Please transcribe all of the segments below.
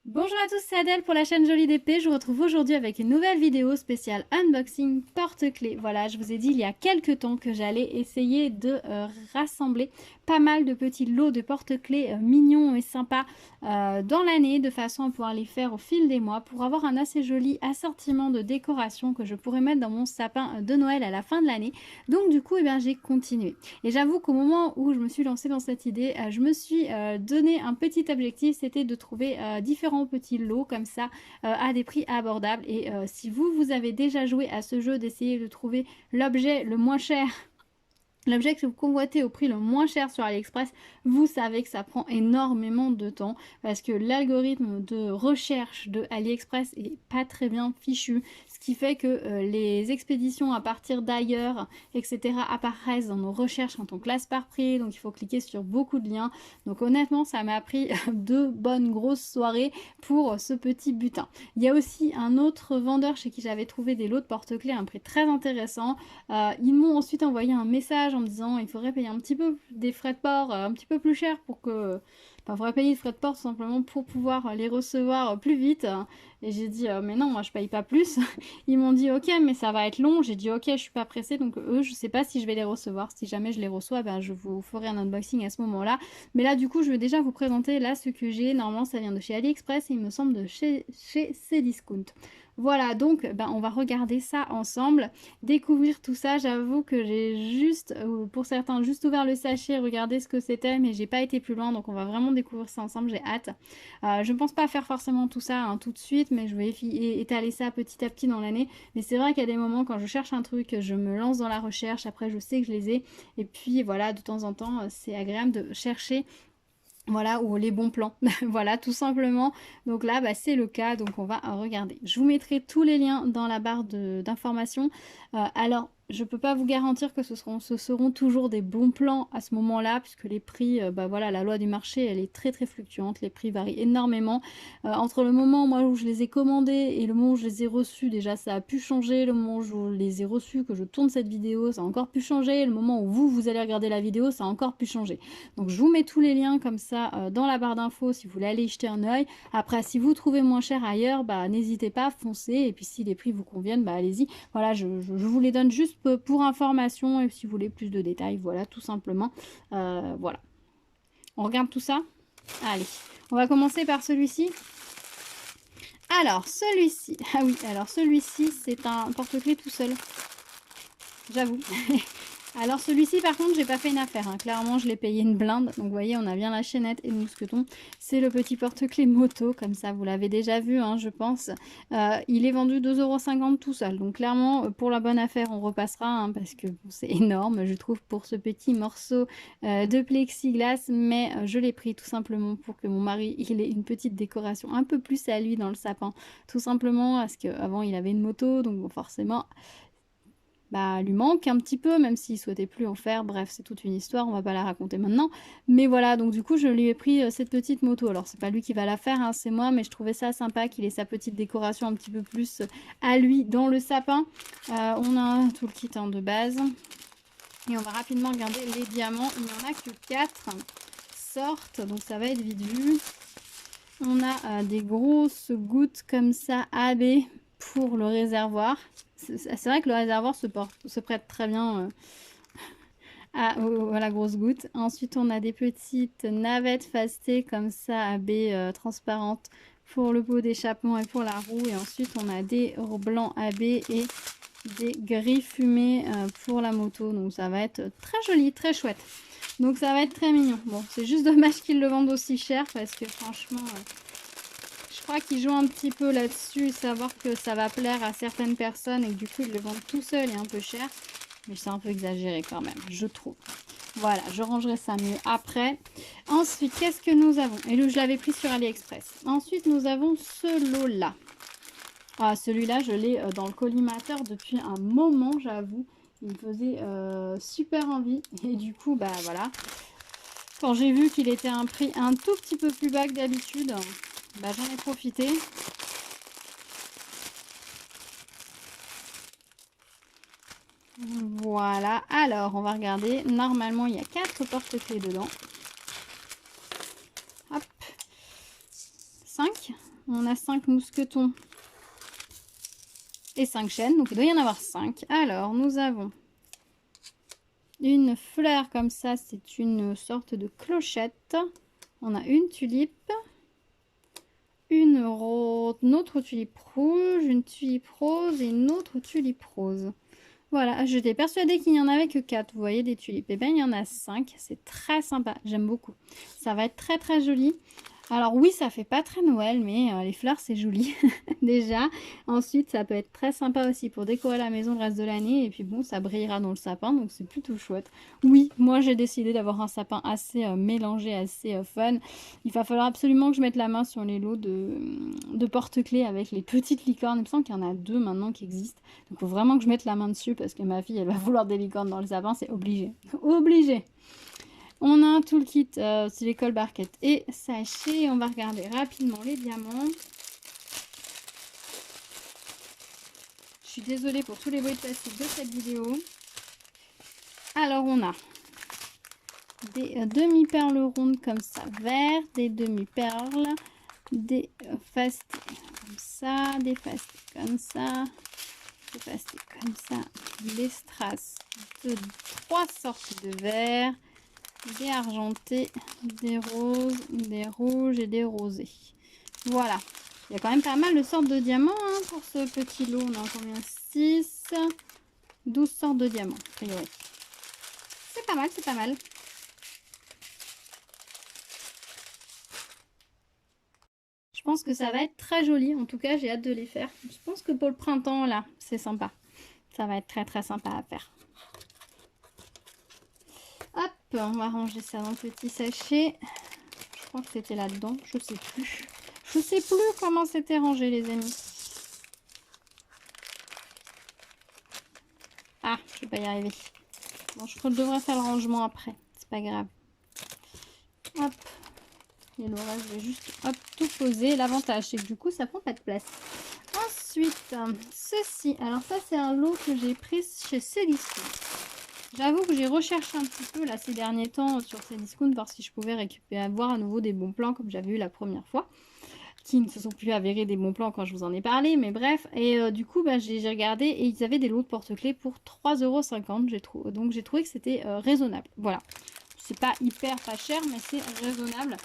Bonjour à tous, c'est Adèle pour la chaîne Jolie d'épée. Je vous retrouve aujourd'hui avec une nouvelle vidéo spéciale unboxing porte-clés. Voilà, je vous ai dit il y a quelques temps que j'allais essayer de rassembler pas mal de petits lots de porte-clés mignons et sympas dans l'année, de façon à pouvoir les faire au fil des mois pour avoir un assez joli assortiment de décoration que je pourrais mettre dans mon sapin de Noël à la fin de l'année. Donc du coup, j'ai continué. Et j'avoue qu'au moment où je me suis lancée dans cette idée, je me suis donné un petit objectif, c'était de trouver différents petits lots comme ça à des prix abordables. Et si vous avez déjà joué à ce jeu d'essayer de trouver l'objet le moins cher, l'objet que vous convoitez au prix le moins cher sur AliExpress, vous savez que ça prend énormément de temps parce que l'algorithme de recherche de AliExpress est pas très bien fichu, ce qui fait que les expéditions à partir d'ailleurs, etc. apparaissent dans nos recherches quand on classe par prix, donc il faut cliquer sur beaucoup de liens. Donc honnêtement, ça m'a pris 2 bonnes grosses soirées pour ce petit butin. Il y a aussi un autre vendeur chez qui j'avais trouvé des lots de porte-clés à un prix très intéressant. Ils m'ont ensuite envoyé un message en me disant il faudrait payer un petit peu des frais de port un petit peu plus cher pour que... Enfin, il faudrait payer des frais de port tout simplement pour pouvoir les recevoir plus vite. Et j'ai dit mais non, moi je paye pas plus. Ils m'ont dit ok, mais ça va être long. J'ai dit ok, je suis pas pressée. Donc eux, je sais pas si je vais les recevoir. Si jamais je les reçois, je vous ferai un unboxing à ce moment-là. Mais là, du coup, je vais déjà vous présenter là ce que j'ai. Normalement, ça vient de chez AliExpress et il me semble de chez Cdiscount. Voilà, donc on va regarder ça ensemble, découvrir tout ça. J'avoue que j'ai juste, pour certains, juste ouvert le sachet, regardé ce que c'était, mais j'ai pas été plus loin, donc on va vraiment découvrir ça ensemble, j'ai hâte. Je ne pense pas faire forcément tout ça tout de suite, mais je vais étaler ça petit à petit dans l'année. Mais c'est vrai qu'il y a des moments quand je cherche un truc, je me lance dans la recherche, après je sais que je les ai, et puis voilà, de temps en temps, c'est agréable de chercher. Voilà, ou les bons plans. Voilà, tout simplement. Donc là, c'est le cas. Donc on va regarder. Je vous mettrai tous les liens dans la barre d'informations. Alors, je ne peux pas vous garantir que ce seront toujours des bons plans à ce moment-là, puisque les prix, voilà, la loi du marché, elle est très très fluctuante. Les prix varient énormément. Entre le moment moi, où je les ai commandés et le moment où je les ai reçus, déjà ça a pu changer. Le moment où je les ai reçus, que je tourne cette vidéo, ça a encore pu changer. Le moment où vous allez regarder la vidéo, ça a encore pu changer. Donc je vous mets tous les liens comme ça dans la barre d'infos si vous voulez aller y jeter un œil. Après, si vous trouvez moins cher ailleurs, n'hésitez pas, foncez. Et puis si les prix vous conviennent, allez-y. Voilà, je vous les donne juste pour information. Et si vous voulez plus de détails, voilà, tout simplement. Voilà. On regarde tout ça? Allez, on va commencer par celui-ci. Alors, celui-ci. Ah oui, alors celui-ci, c'est un porte-clés tout seul. J'avoue. Alors celui-ci par contre j'ai pas fait une affaire, clairement je l'ai payé une blinde, donc vous voyez on a bien la chaînette et le mousqueton. C'est le petit porte-clés moto, comme ça vous l'avez déjà vu je pense. Il est vendu 2,50 € tout seul, donc clairement pour la bonne affaire on repassera parce que c'est énorme je trouve pour ce petit morceau de plexiglas, mais je l'ai pris tout simplement pour que mon mari il ait une petite décoration un peu plus à lui dans le sapin, tout simplement parce qu'avant il avait une moto, donc bon, forcément lui manque un petit peu, même s'il souhaitait plus en faire. Bref, c'est toute une histoire, on va pas la raconter maintenant. Mais voilà, donc du coup, je lui ai pris cette petite moto. Alors, c'est pas lui qui va la faire, c'est moi, mais je trouvais ça sympa qu'il ait sa petite décoration un petit peu plus à lui dans le sapin. On a tout le kit de base. Et on va rapidement regarder les diamants. Il n'y en a que 4 sortes, donc ça va être vite vu. On a des grosses gouttes comme ça, AB, pour le réservoir. C'est vrai que le réservoir se prête très bien à la grosse goutte. Ensuite, on a des petites navettes fastées comme ça, à baies transparentes pour le pot d'échappement et pour la roue. Et ensuite, on a des blancs à baies et des gris fumés pour la moto. Donc, ça va être très joli, très chouette. Donc, ça va être très mignon. Bon, c'est juste dommage qu'ils le vendent aussi cher parce que franchement... je crois qu'ils jouent un petit peu là-dessus, savoir que ça va plaire à certaines personnes et que du coup ils le vendent tout seul et un peu cher. Mais c'est un peu exagéré quand même, je trouve. Voilà, je rangerai ça mieux après. Ensuite, qu'est-ce que nous avons? Et je l'avais pris sur AliExpress. Ensuite, nous avons ce lot-là. Ah, celui-là, je l'ai dans le collimateur depuis un moment, j'avoue. Il me faisait super envie. Et du coup, voilà. Quand j'ai vu qu'il était à un prix un tout petit peu plus bas que d'habitude... j'en ai profité. Voilà, alors on va regarder. Normalement, il y a 4 porte-clés dedans. Hop. 5. On a 5 mousquetons et 5 chaînes. Donc il doit y en avoir 5. Alors, nous avons une fleur comme ça. C'est une sorte de clochette. On a une tulipe. Une autre tulipe rouge. Une tulipe rose et une autre tulipe rose. Voilà, j'étais persuadée qu'il n'y en avait que 4, vous voyez, des tulipes. Et bien, il y en a 5, c'est très sympa, j'aime beaucoup. Ça va être très très joli. Alors oui, ça fait pas très Noël, mais les fleurs, c'est joli, déjà. Ensuite, ça peut être très sympa aussi pour décorer la maison le reste de l'année. Et puis bon, ça brillera dans le sapin, donc c'est plutôt chouette. Oui, moi, j'ai décidé d'avoir un sapin assez mélangé, assez fun. Il va falloir absolument que je mette la main sur les lots de porte-clés avec les petites licornes. Il me semble qu'il y en a 2 maintenant qui existent. Donc, il faut vraiment que je mette la main dessus parce que ma fille, elle va vouloir des licornes dans le sapin. C'est obligé. Obligé. On a un toolkit, c'est l'école barquette et sachet. On va regarder rapidement les diamants. Je suis désolée pour tous les bruits de plastique de cette vidéo. Alors, on a des demi-perles rondes comme ça, vertes, des demi-perles, des fastés comme ça, des fastés comme ça, des fastés comme ça, des strass de 3 sortes de verts, des argentés, des roses, des rouges et des rosés. Voilà. Il y a quand même pas mal de sortes de diamants hein, pour ce petit lot. On a combien? 6, 12 sortes de diamants, a priori. C'est pas mal, c'est pas mal. Je pense que ça va être très joli. En tout cas, j'ai hâte de les faire. Je pense que pour le printemps, là, c'est sympa. Ça va être très très sympa à faire. Hop, on va ranger ça dans le petit sachet. Je crois que c'était là-dedans. Je sais plus. Je sais plus comment c'était rangé, les amis. Ah, je vais pas y arriver. Bon, je devrais faire le rangement après. C'est pas grave. Hop. Et le reste, je vais juste hop, tout poser. L'avantage, c'est que du coup, ça prend pas de place. Ensuite, ceci. Alors ça, c'est un lot que j'ai pris chez Cdiscount. J'avoue que j'ai recherché un petit peu là ces derniers temps sur Cdiscount voir si je pouvais récupérer, avoir à nouveau des bons plans comme j'avais eu la première fois. Qui ne se sont plus avérés des bons plans quand je vous en ai parlé, mais bref. Et du coup, bah, j'ai regardé et ils avaient des lots de porte-clés pour 3,50 €. Donc j'ai trouvé que c'était raisonnable. Voilà. C'est pas hyper pas cher, mais c'est raisonnable.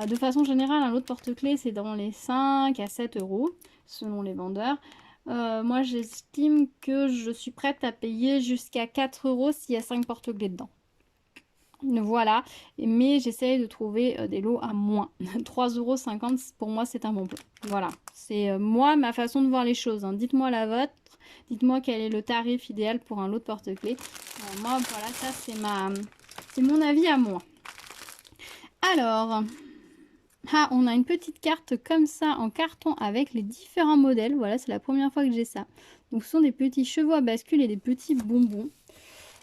De façon générale, un lot de porte-clés, c'est dans les 5 à 7 € selon les vendeurs. Moi, j'estime que je suis prête à payer jusqu'à 4 € s'il y a 5 porte-clés dedans. Voilà, mais j'essaye de trouver des lots à moins. 3,50 € pour moi, c'est un bon plan. Voilà, c'est moi, ma façon de voir les choses. Hein. Dites-moi la vôtre. Dites-moi quel est le tarif idéal pour un lot de porte-clés. Moi, voilà, ça, c'est mon avis à moi. Alors, on a une petite carte comme ça en carton avec les différents modèles. Voilà, c'est la première fois que j'ai ça. Donc, ce sont des petits chevaux à bascule et des petits bonbons.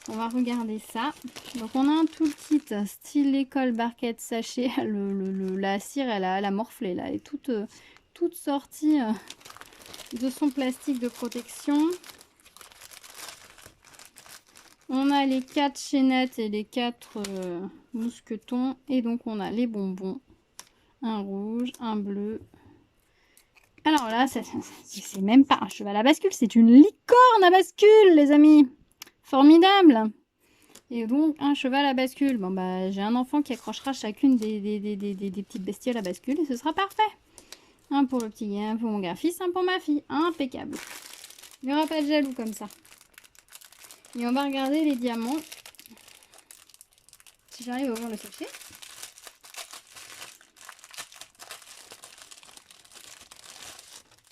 On va regarder ça. Donc, on a un toolkit style école barquette sachet. La cire, elle a morflé là. Elle est toute sortie de son plastique de protection. On a les 4 chaînettes et les 4 mousquetons. Et donc, on a les bonbons. Un rouge, un bleu. Alors là, c'est même pas un cheval à bascule. C'est une licorne à bascule, les amis. Formidable. Et donc, un cheval à bascule. Bon, bah, j'ai un enfant qui accrochera chacune des petites bestioles à bascule et ce sera parfait. Un pour le petit, un pour mon grand-fils, un pour ma fille. Impeccable. Il n'y aura pas de jaloux comme ça. Et on va regarder les diamants. Si j'arrive à ouvrir le sachet.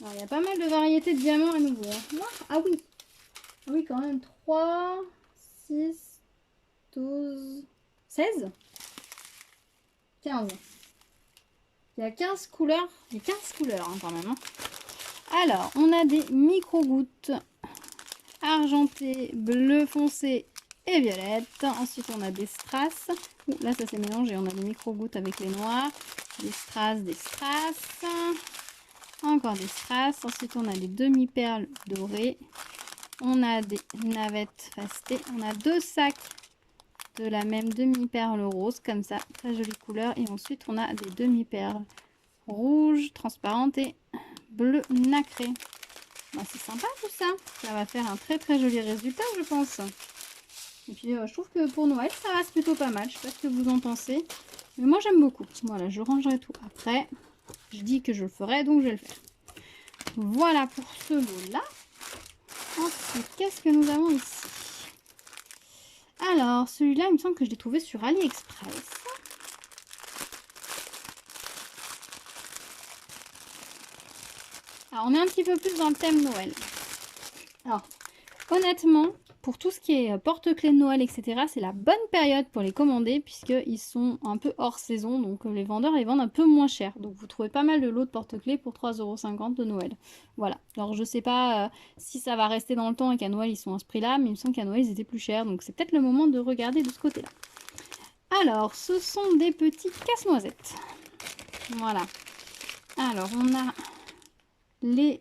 Alors, il y a pas mal de variétés de diamants à nouveau. Hein. Ah oui. Ah oui, quand même. 3, 6, 12, 16, 15. Il y a 15 couleurs. Il y a 15 couleurs hein, quand même. Hein. Alors, on a des micro-gouttes argentées, bleu foncé et violette. Ensuite, on a des strass. Là, ça s'est mélangé. On a des micro-gouttes avec les noirs. Des strass, des strass. Encore des strass. Ensuite, on a des demi-perles dorées. On a des navettes fastées. On a 2 sacs de la même demi-perle rose, comme ça. Très jolie couleur. Et ensuite, on a des demi-perles rouge, transparente et bleu nacré. Bah, c'est sympa tout ça. Ça va faire un très très joli résultat, je pense. Et puis je trouve que pour Noël, ça reste plutôt pas mal. Je sais pas ce que vous en pensez. Mais moi j'aime beaucoup. Voilà, je rangerai tout. Après, je dis que je le ferai, donc je vais le faire. Voilà pour ce lot-là. Ensuite, qu'est-ce que nous avons ici? Alors, celui-là, il me semble que je l'ai trouvé sur AliExpress. Alors, on est un petit peu plus dans le thème Noël. Alors, honnêtement, pour tout ce qui est porte-clés de Noël, etc., c'est la bonne période pour les commander puisqu'ils sont un peu hors saison. Donc, les vendeurs les vendent un peu moins cher. Donc, vous trouvez pas mal de lots de porte-clés pour 3,50 € de Noël. Voilà. Alors, je sais pas si ça va rester dans le temps et qu'à Noël, ils sont à ce prix-là. Mais il me semble qu'à Noël, ils étaient plus chers. Donc, c'est peut-être le moment de regarder de ce côté-là. Alors, ce sont des petits casse-noisettes. Voilà. Alors, on a les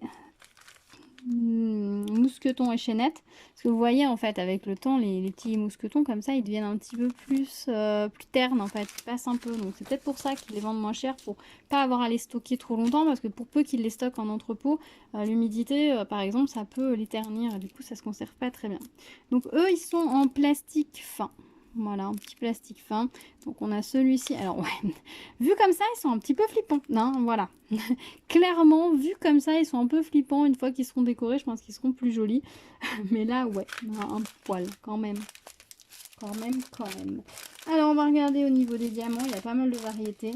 mousquetons et chaînettes. Parce que vous voyez, en fait, avec le temps, les petits mousquetons, comme ça, ils deviennent un petit peu plus ternes, en fait. Ils passent un peu. Donc, c'est peut-être pour ça qu'ils les vendent moins cher, pour pas avoir à les stocker trop longtemps. Parce que pour peu qu'ils les stockent en entrepôt, l'humidité, par exemple, ça peut les ternir. Et du coup, ça se conserve pas très bien. Donc, eux, ils sont en plastique fin. Voilà, un petit plastique fin. Donc on a celui-ci. Alors ouais, vu comme ça, ils sont un petit peu flippants. Non, voilà. Clairement, vu comme ça, ils sont un peu flippants. Une fois qu'ils seront décorés, je pense qu'ils seront plus jolis. Mais là, ouais, on a un poil quand même. Quand même. Alors on va regarder au niveau des diamants. Il y a pas mal de variétés.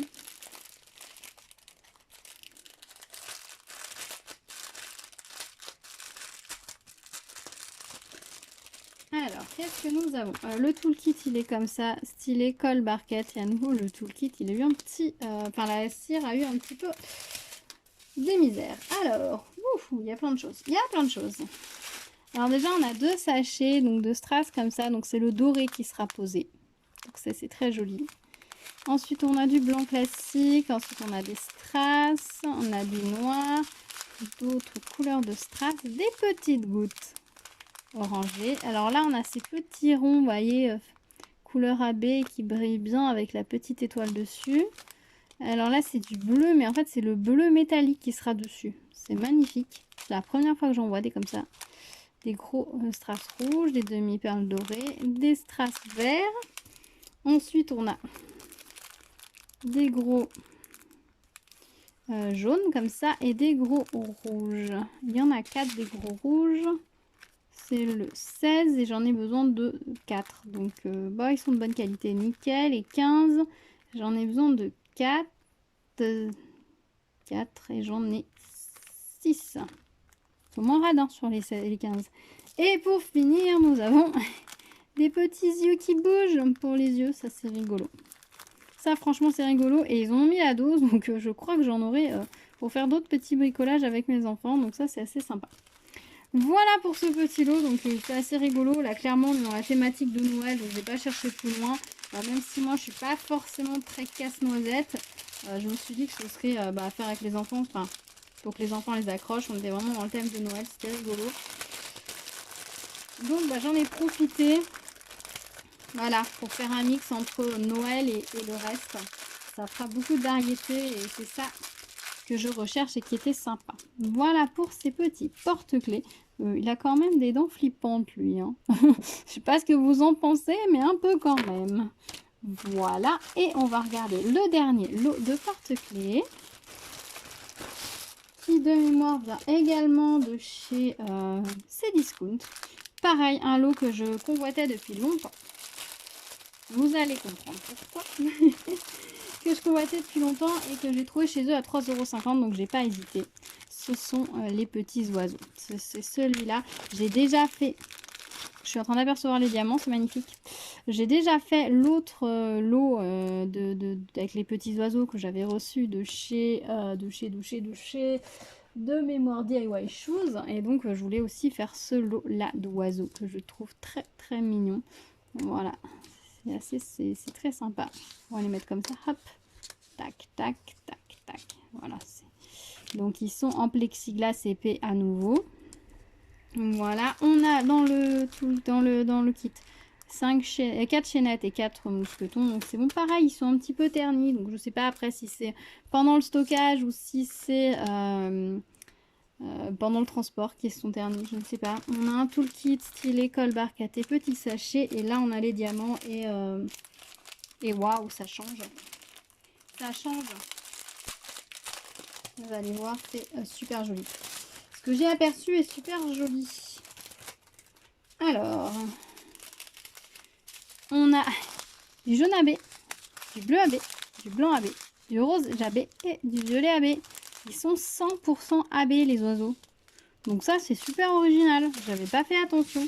Alors, qu'est-ce que nous avons? Le toolkit, il est comme ça, stylé, colle, barquette. Et à nouveau, le toolkit, il a eu un petit... Enfin, la cire a eu un petit peu des misères. Alors, ouf, il y a plein de choses. Alors déjà, on a 2 sachets donc de strass comme ça. Donc, c'est le doré qui sera posé. Donc, ça, c'est très joli. Ensuite, on a du blanc classique. Ensuite, on a des strass. On a du noir. D'autres couleurs de strass. Des petites gouttes orangé. Alors là, on a ces petits ronds, vous voyez, couleur AB qui brille bien avec la petite étoile dessus. Alors là, c'est du bleu, mais en fait, c'est le bleu métallique qui sera dessus. C'est magnifique. C'est la première fois que j'en vois des comme ça. Des gros strass rouges, des demi-perles dorées, des strass verts. Ensuite, on a des gros jaunes comme ça et des gros rouges. Il y en a 4 des gros rouges. C'est le 16 et j'en ai besoin de 4. Donc, bah, ils sont de bonne qualité, nickel. Et 15, j'en ai besoin de 4. 4 et j'en ai 6. Ils sont moins radins sur les 15. Et pour finir, nous avons des petits yeux qui bougent pour les yeux. Ça, c'est rigolo. Ça, franchement, c'est rigolo. Et ils ont mis la dose. Donc, je crois que j'en aurai pour faire d'autres petits bricolages avec mes enfants. Donc, ça, c'est assez sympa. Voilà pour ce petit lot, donc c'est assez rigolo. Là, clairement, on est dans la thématique de Noël, donc je vais pas chercher plus loin. Même si moi, je suis pas forcément très casse-noisette, je me suis dit que ce serait à faire avec les enfants, enfin, pour que les enfants les accrochent. On était vraiment dans le thème de Noël, c'était rigolo. Donc, j'en ai profité, voilà, pour faire un mix entre Noël et le reste. Ça fera beaucoup de variétés et c'est ça que je recherche et qui était sympa. Voilà pour ces petits porte-clés. Il a quand même des dents flippantes, lui. Hein. Je sais pas ce que vous en pensez, mais un peu quand même. Voilà. Et on va regarder le dernier lot de porte-clés. Qui, de mémoire, vient également de chez Cdiscount. Pareil, un lot que je convoitais depuis longtemps. Vous allez comprendre pourquoi. Que je convoitais depuis longtemps et que j'ai trouvé chez eux à 3,50 €, donc j'ai pas hésité. Ce sont les petits oiseaux. C'est celui-là. J'ai déjà fait... Je suis en train d'apercevoir les diamants, c'est magnifique. J'ai déjà fait l'autre lot avec les petits oiseaux que j'avais reçu de mémoire DIY Shoes. Et donc, je voulais aussi faire ce lot-là d'oiseaux que je trouve très, très mignon. Voilà. C'est très sympa. On va les mettre comme ça. Hop. Tac, tac, tac, tac. Voilà. Donc, ils sont en plexiglas épais à nouveau. Voilà. On a dans le kit 4 chaînettes et 4 mousquetons. Donc c'est bon, pareil, ils sont un petit peu ternis. Donc je sais pas après si c'est pendant le stockage ou si c'est pendant le transport qui sont ternis, je ne sais pas. On a un toolkit stylé colbark à tes petits sachets. Et là, on a les diamants et waouh, ça change. Ça change. Vous allez voir, c'est super joli. Ce que j'ai aperçu est super joli. Alors, on a du jaune AB, du bleu AB, du blanc AB, du rose AB et du violet AB. Ils sont 100% AB les oiseaux. Donc ça, c'est super original. J'avais pas fait attention.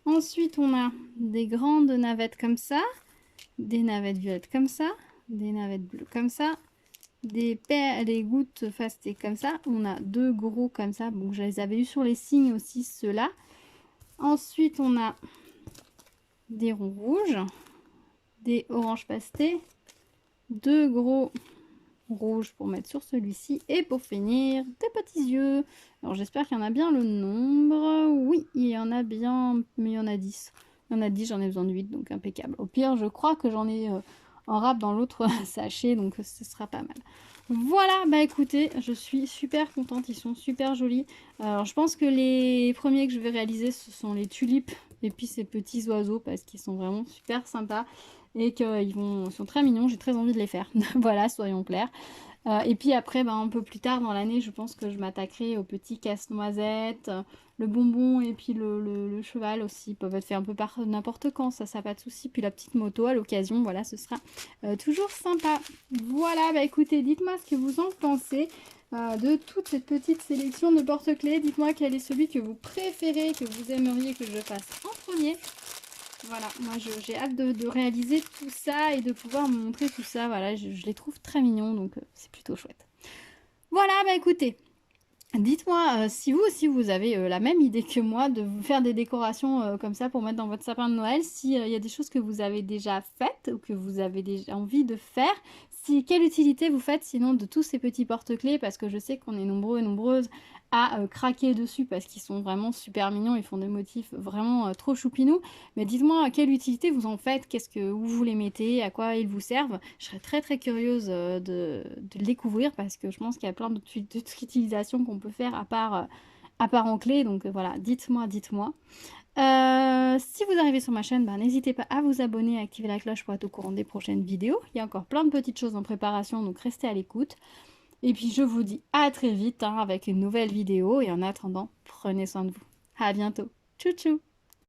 Ensuite, on a des grandes navettes comme ça, des navettes violettes comme ça, des navettes bleues comme ça, des gouttes fastées comme ça. On a 2 gros comme ça. Bon, je les avais eu sur les signes aussi, ceux-là. Ensuite, on a des ronds rouges, des oranges pastés, 2 gros rouges pour mettre sur celui-ci. Et pour finir, des petits yeux. Alors, j'espère qu'il y en a bien le nombre. Oui, il y en a bien, mais il y en a 10. Il y en a 10, j'en ai besoin de 8, donc impeccable. Au pire, je crois que j'en ai en rap dans l'autre sachet, donc ce sera pas mal. Voilà, bah écoutez, je suis super contente, ils sont super jolis. Alors je pense que les premiers que je vais réaliser, ce sont les tulipes et puis ces petits oiseaux parce qu'ils sont vraiment super sympas et qu'ils sont très mignons, j'ai très envie de les faire. Voilà, soyons clairs. Et puis après, un peu plus tard dans l'année, je pense que je m'attaquerai au petit casse-noisette, le bonbon et puis le cheval aussi. Ils peuvent être faits un peu par n'importe quand, ça pas de souci. Puis la petite moto à l'occasion, voilà, ce sera toujours sympa. Voilà, bah écoutez, dites-moi ce que vous en pensez de toute cette petite sélection de porte-clés. Dites-moi quel est celui que vous préférez, que vous aimeriez que je fasse en premier. Voilà, moi j'ai hâte de réaliser tout ça et de pouvoir me montrer tout ça. Voilà, je les trouve très mignons, donc c'est plutôt chouette. Voilà, bah écoutez, dites-moi si vous aussi vous avez la même idée que moi de vous faire des décorations comme ça pour mettre dans votre sapin de Noël. S'il y a des choses que vous avez déjà faites ou que vous avez déjà envie de faire. Quelle utilité vous faites sinon de tous ces petits porte-clés, parce que je sais qu'on est nombreux et nombreuses à craquer dessus parce qu'ils sont vraiment super mignons, ils font des motifs vraiment trop choupinous. Mais dites-moi quelle utilité vous en faites, où vous les mettez, à quoi ils vous servent. Je serais très très curieuse de le découvrir parce que je pense qu'il y a plein d'autres utilisations qu'on peut faire à part en clé. Donc voilà, dites-moi. Si vous arrivez sur ma chaîne, n'hésitez pas à vous abonner et activer la cloche pour être au courant des prochaines vidéos. Il y a encore plein de petites choses en préparation, donc restez à l'écoute. Et puis je vous dis à très vite avec une nouvelle vidéo. Et en attendant, prenez soin de vous. À bientôt. Tchou tchou.